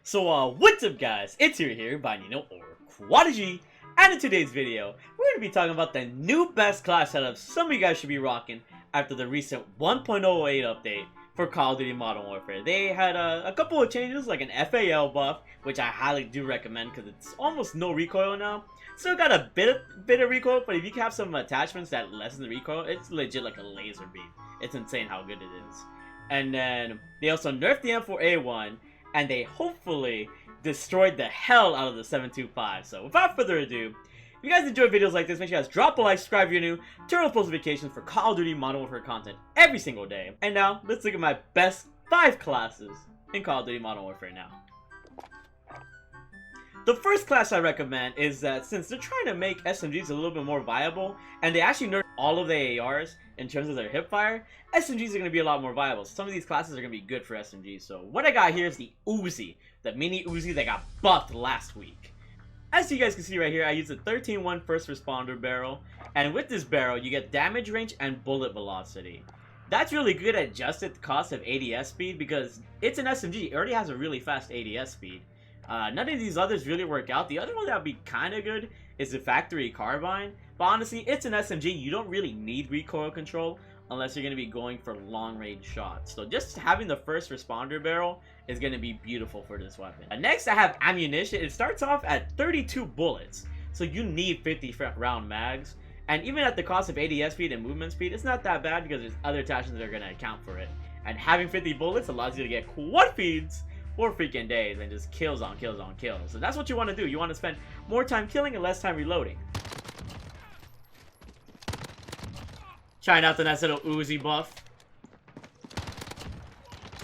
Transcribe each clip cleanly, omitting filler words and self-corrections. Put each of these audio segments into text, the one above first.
So what's up guys, it's here, Bayanino or Quadigy, and in today's video, we're going to be talking about the new best class setup some of you guys should be rocking after the recent 1.08 update for Call of Duty Modern Warfare. They had a couple of changes, like an FAL buff, which I highly do recommend because it's almost no recoil now. Still got a bit of recoil, but if you have some attachments that lessen the recoil, it's legit like a laser beam. It's insane how good it is. And then they also nerfed the M4A1, and they hopefully destroyed the hell out of the 725. So without further ado, if you guys enjoy videos like this, make sure you guys drop a like, subscribe if you're new, turn on post notifications for Call of Duty Modern Warfare content every single day. And now, let's look at my best 5 classes in Call of Duty Modern Warfare now. The first class I recommend is that since they're trying to make SMGs a little bit more viable, and they actually nerfed all of the ARs in terms of their hipfire, SMGs are going to be a lot more viable. Some of these classes are going to be good for SMGs. So what I got here is the Uzi, the mini Uzi that got buffed last week. As you guys can see right here, I used a 13-1 first responder barrel, and with this barrel you get damage range and bullet velocity. That's really good at just at the cost of ADS speed because it's an SMG. It already has a really fast ADS speed. None of these others really work out. The other one that would be kind of good is the factory carbine. But honestly, it's an SMG. You don't really need recoil control unless you're going to be going for long-range shots. So just having the first responder barrel is going to be beautiful for this weapon. Next, I have ammunition. It starts off at 32 bullets. So you need 50 round mags. And even at the cost of ADS speed and movement speed, it's not that bad because there's other attachments that are going to account for it. And having 50 bullets allows you to get quad feeds for freaking days and just kills on kills on kills. So that's what you want to do. You want to spend more time killing and less time reloading. Trying out the nice little Uzi buff.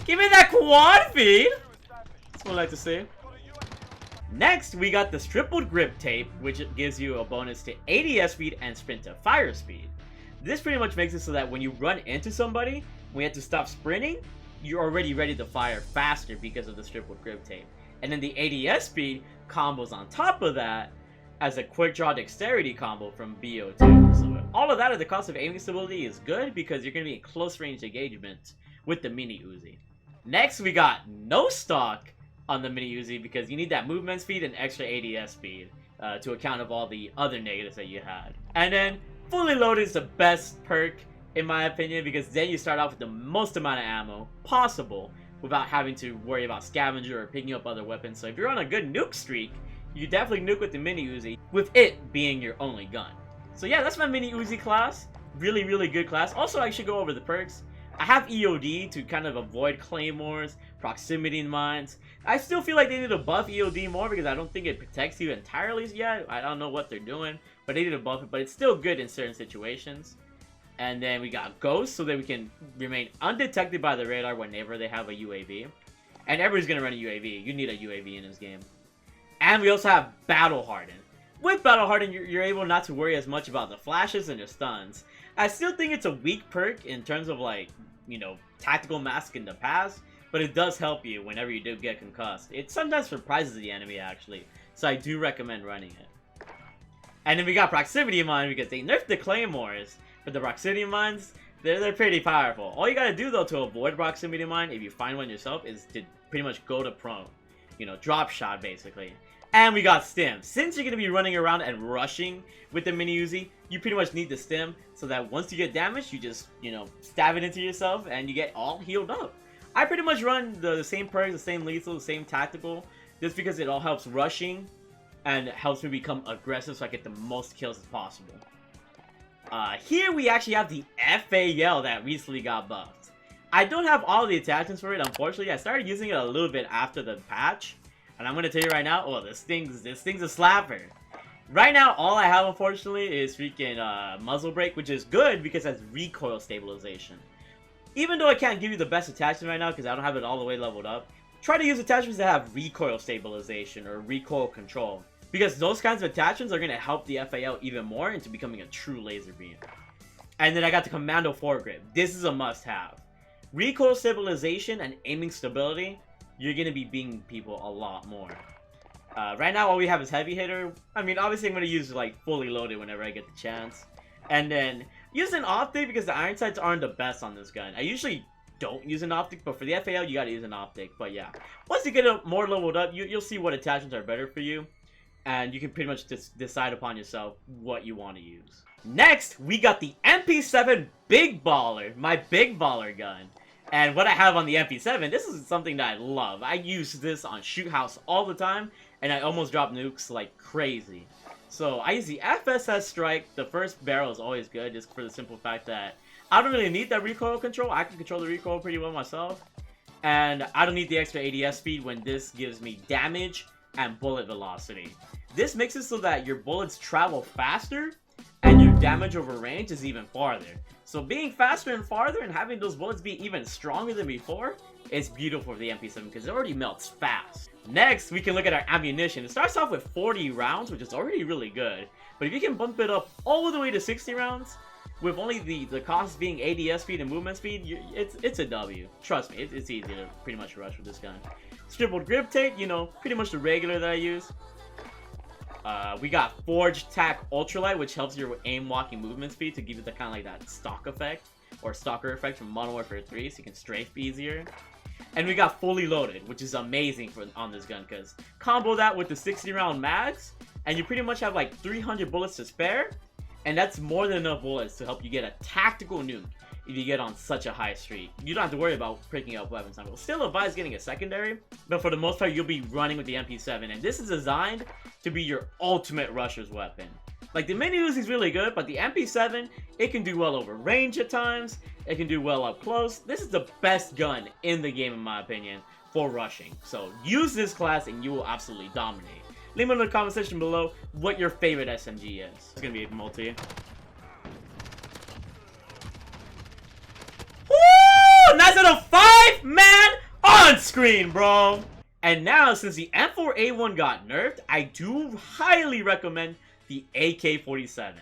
Give me that quad feed! That's what I like to see. Next, we got the tripled grip tape, which gives you a bonus to ADS speed and sprint to fire speed. This pretty much makes it so that when you run into somebody, when you have to stop sprinting, you're already ready to fire faster because of the tripled grip tape. And then the ADS speed combos on top of that as a quick draw dexterity combo from BO2. So all of that at the cost of aiming stability is good because you're going to be in close range engagement with the mini Uzi. Next, we got no stock on the mini Uzi because you need that movement speed and extra ADS speed to account of all the other negatives that you had. And then fully loaded is the best perk in my opinion because then you start off with the most amount of ammo possible without having to worry about scavenger or picking up other weapons. So if you're on a good nuke streak, you definitely nuke with the mini Uzi, with it being your only gun. So yeah, that's my mini Uzi class. Really, really good class. Also, I should go over the perks. I have EOD to kind of avoid claymores, proximity mines. I still feel like they need to buff EOD more because I don't think it protects you entirely yet. I don't know what they're doing, but they need to buff it. But it's still good in certain situations. And then we got Ghost so that we can remain undetected by the radar whenever they have a UAV. And everybody's going to run a UAV. You need a UAV in this game. And we also have Battle Harden. With Battle Harden, you're able not to worry as much about the flashes and the stuns. I still think it's a weak perk in terms of like, you know, tactical mask in the past. But it does help you whenever you do get concussed. It sometimes surprises the enemy actually. So I do recommend running it. And then we got Proximity Mine because they nerfed the Claymores. But the Proximity Mines, they're pretty powerful. All you gotta do though to avoid Proximity Mine, if you find one yourself, is to pretty much go to prone. You know, drop shot basically. And we got Stim. Since you're going to be running around and rushing with the mini Uzi, you pretty much need the Stim so that once you get damaged, you just, you know, stab it into yourself and you get all healed up. I pretty much run the same perks, the same lethal, the same tactical, just because it all helps rushing and helps me become aggressive so I get the most kills as possible. Here we actually have the FAL that recently got buffed. I don't have all the attachments for it, unfortunately. I started using it a little bit after the patch. And I'm going to tell you right now, oh, this thing's a slapper. Right now, all I have, unfortunately, is freaking muzzle brake, which is good because it has recoil stabilization. Even though I can't give you the best attachment right now because I don't have it all the way leveled up, try to use attachments that have recoil stabilization or recoil control, because those kinds of attachments are going to help the FAL even more into becoming a true laser beam. And then I got the Commando foregrip. This is a must-have. Recoil stabilization and aiming stability, you're going to be beating people a lot more. Right now, all we have is heavy hitter. I mean, obviously, I'm going to use like fully loaded whenever I get the chance. And then use an optic because the iron sights aren't the best on this gun. I usually don't use an optic, but for the FAL, you got to use an optic. But yeah, once you get more leveled up, you'll see what attachments are better for you. And you can pretty much just decide upon yourself what you want to use. Next, we got the MP7 Big Baller, my Big Baller gun. And what I have on the MP7, this is something that I love. I use this on Shoot House all the time, and I almost drop nukes like crazy. So I use the FSS Strike. The first barrel is always good, just for the simple fact that I don't really need that recoil control. I can control the recoil pretty well myself. And I don't need the extra ADS speed when this gives me damage and bullet velocity. This makes it so that your bullets travel faster, and your damage over range is even farther. So being faster and farther and having those bullets be even stronger than before is beautiful for the MP7 because it already melts fast. Next, we can look at our ammunition. It starts off with 40 rounds, which is already really good. But if you can bump it up all the way to 60 rounds, with only the cost being ADS speed and movement speed, it's a W. Trust me, it's easy to pretty much rush with this gun. Triple grip tape, you know, pretty much the regular that I use. We got Forged Tac Ultralight, which helps your aim walking movement speed to give it the kind of like that stock effect or stalker effect from Modern Warfare 3, so you can strafe easier. And we got Fully Loaded, which is amazing on this gun because combo that with the 60 round mags, and you pretty much have like 300 bullets to spare, and that's more than enough bullets to help you get a tactical nuke if you get on such a high streak. You don't have to worry about picking up weapons. I will still advise getting a secondary, but for the most part, you'll be running with the MP7, and this is designed to be your ultimate rusher's weapon. Like, the mini Uzi is really good, but the MP7, it can do well over range at times. It can do well up close. This is the best gun in the game, in my opinion, for rushing. So use this class, and you will absolutely dominate. Leave in the comment section below what your favorite SMG is. It's gonna be a multi. Woo! Nice little 5-man on screen, bro. And now, since the M4A1 got nerfed, I do highly recommend the AK-47.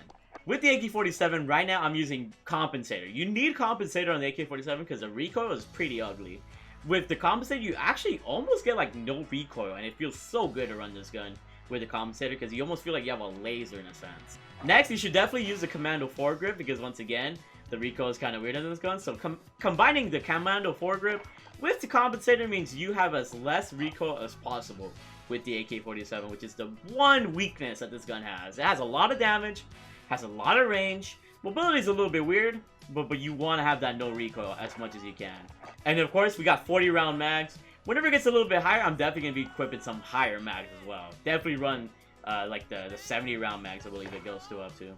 With the AK-47, right now I'm using Compensator. You need Compensator on the AK-47 because the recoil is pretty ugly. With the Compensator, you actually almost get like no recoil, and it feels so good to run this gun with the Compensator because you almost feel like you have a laser in a sense. Next, you should definitely use the Commando foregrip because once again, the recoil is kind of weird on this gun. So combining the Commando foregrip with the Compensator means you have as less recoil as possible with the AK-47, which is the one weakness that this gun has. It has a lot of damage, has a lot of range. Mobility is a little bit weird, but you want to have that no recoil as much as you can. And of course, we got 40 round mags. Whenever it gets a little bit higher, I'm definitely going to be equipping some higher mags as well. Definitely run like the 70 round mags, I believe it goes to up to.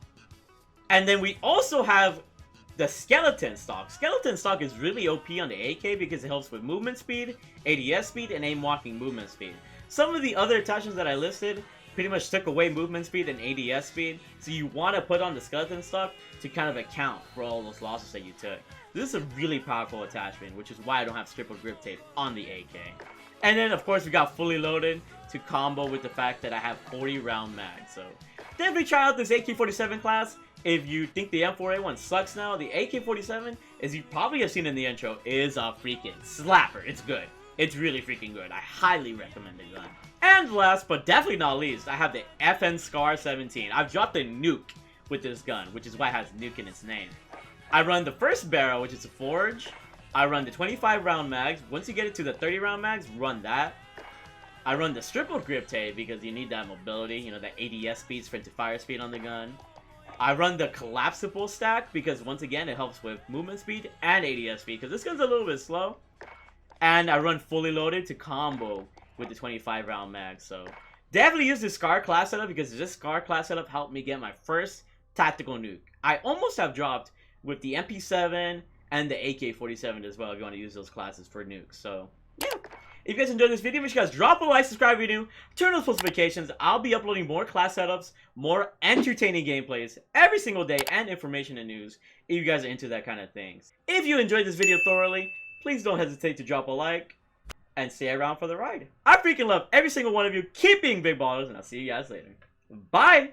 And then we also have the Skeleton Stock. Skeleton Stock is really OP on the AK because it helps with movement speed, ADS speed, and aim walking movement speed. Some of the other attachments that I listed pretty much took away movement speed and ADS speed, so you want to put on the Skeleton Stock to kind of account for all those losses that you took. This is a really powerful attachment, which is why I don't have triple grip tape on the AK. And then, of course, we got Fully Loaded to combo with the fact that I have 40 round mags. So definitely try out this AK-47 class. If you think the M4A1 sucks now, the AK-47, as you probably have seen in the intro, is a freaking slapper. It's good. It's really freaking good. I highly recommend the gun. And last, but definitely not least, I have the FN Scar 17. I've dropped a nuke with this gun, which is why it has nuke in its name. I run the first barrel, which is a Forge. I run the 25 round mags. Once you get it to the 30 round mags, run that. I run the triple grip tape because you need that mobility, you know, that ADS speed, sprint to fire speed on the gun. I run the collapsible stack because once again it helps with movement speed and ADS speed because this gun's a little bit slow. And I run Fully Loaded to combo with the 25 round mag. So definitely use the Scar class setup because this Scar class setup helped me get my first tactical nuke. I almost have dropped with the MP7 and the AK-47 as well if you want to use those classes for nukes. So yeah. If you guys enjoyed this video, make sure you guys drop a like, subscribe if you're new, turn on post notifications. I'll be uploading more class setups, more entertaining gameplays every single day, and information and news if you guys are into that kind of things. If you enjoyed this video thoroughly, please don't hesitate to drop a like. and stay around for the ride. I freaking love every single one of you. Keep being big ballers, and I'll see you guys later. Bye!